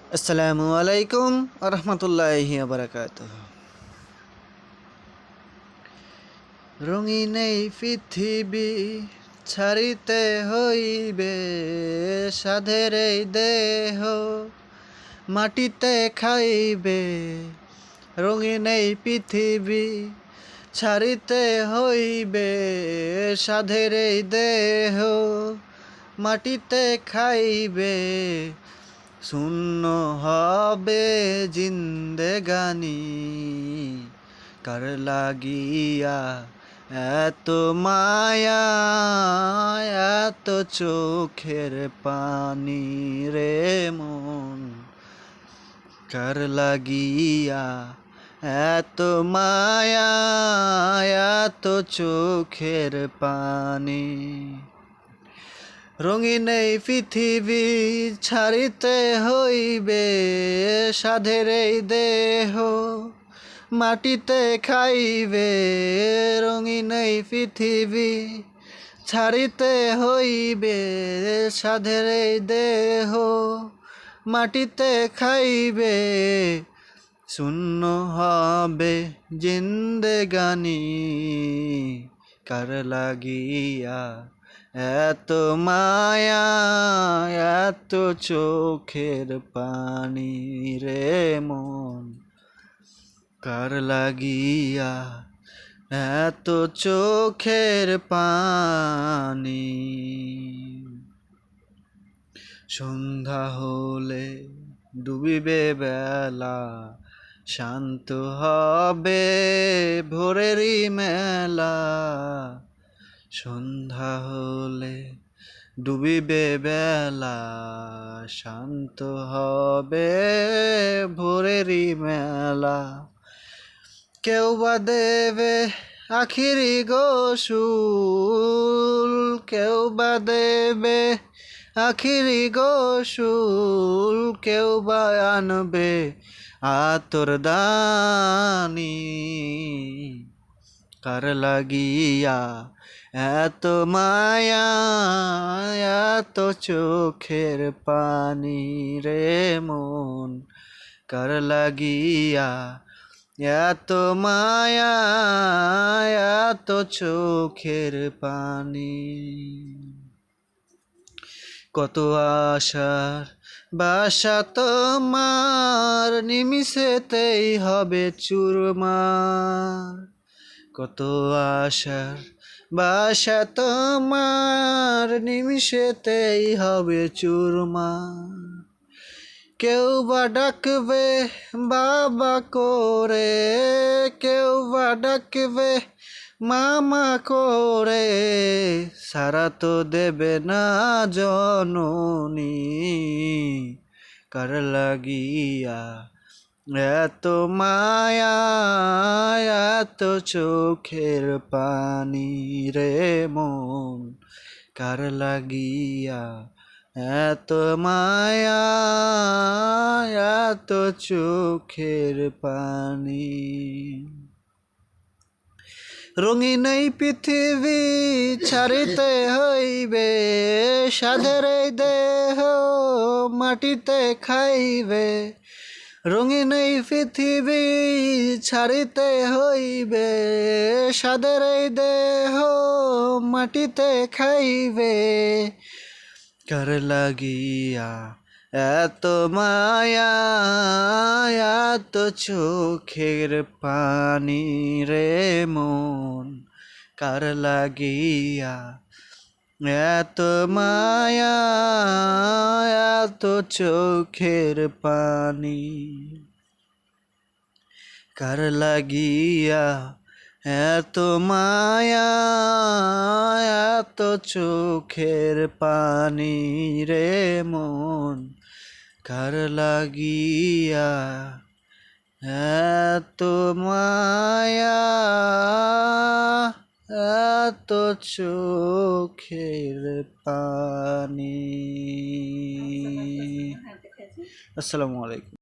আসসালামু আলাইকুম আরহামতুল্লাহি বারাকাতুহ। রঙিন এই পৃথিবী ছাড়িতে হইবে, সাধের এই দেহ মাটিতে খাইবে। রঙিন এই পৃথিবী ছাড়িতে হইবে, সাধের এই দেহ মাটিতে খাইবে। শূন্য হবে জিন্দেগানি, কার লাগিয়া এত মায়া, এত চোখের পানি রে মন। কার লাগিয়া এত মায়া, এত চোখের পানি। রঙিন এই পৃথিবী ছাড়িতে হইবে, সাধের এই দেহ মাটিতে খাইবে। রঙিন এই পৃথিবী ছাড়িতে হইবে, সাধের এই দেহ মাটিতে খাইবে। শূন্য হবে জিন্দেগানি, কার লাগিয়া এত মায়া, এত চোখের পানি রে মন। কার লাগিয়া এত চোখের পানি। সন্ধ্যা হলে ডুবিবে বেলা, শান্ত হবে ভোরেরই মেলা। সন্ধ্যা হলে ডুবিবে বেলা, শান্ত হবে ভোরেরই মেলা। কেউ বা দেবে আখিরি গোসুল, কেউ বা দেবে আখিরি গোসুল, কেউ বা আনবে আতর দানি। কার লাগিয়া এত মায়া, এত চোখের পানি রে মন। কার লাগিয়া এত মায়া, এত চোখের পানি। কত আশার বাসা তোমার, নিমিষেতেই হবে চুরমার। কত আশার বাসা তোমার, নিমিষেতেই হবে চুরমার। কেউ বা ডাকবে বাবা করে, কেউ বা ডাকবে মামা করে, সারা তো দেবে না জননী। কার লাগিয়া এত মায়া, এত চোখের পানি রে মন। কার লাগিয়া এত মায়া, এত চোখের পানি। রঙিন এই পৃথিবী ছাড়িতে হইবে, সাধের এই দেহ মাটিতে খাইবে। রঙিন এই পৃথিবী ছাড়িতে হইবে, সাধের এই দেহ মাটিতে খাইবে। কার লাগিয়া এত মায়া, এত চোখের পানি রে মন। কার লাগিয়া এত মায়া, এত চোখের পানি। কার লাগিয়া এত মায়া, এত চোখের পানি রে মন। কার লাগিয়া এত মায়া, এত চোখের পানি। আসসালামু আলাইকুম।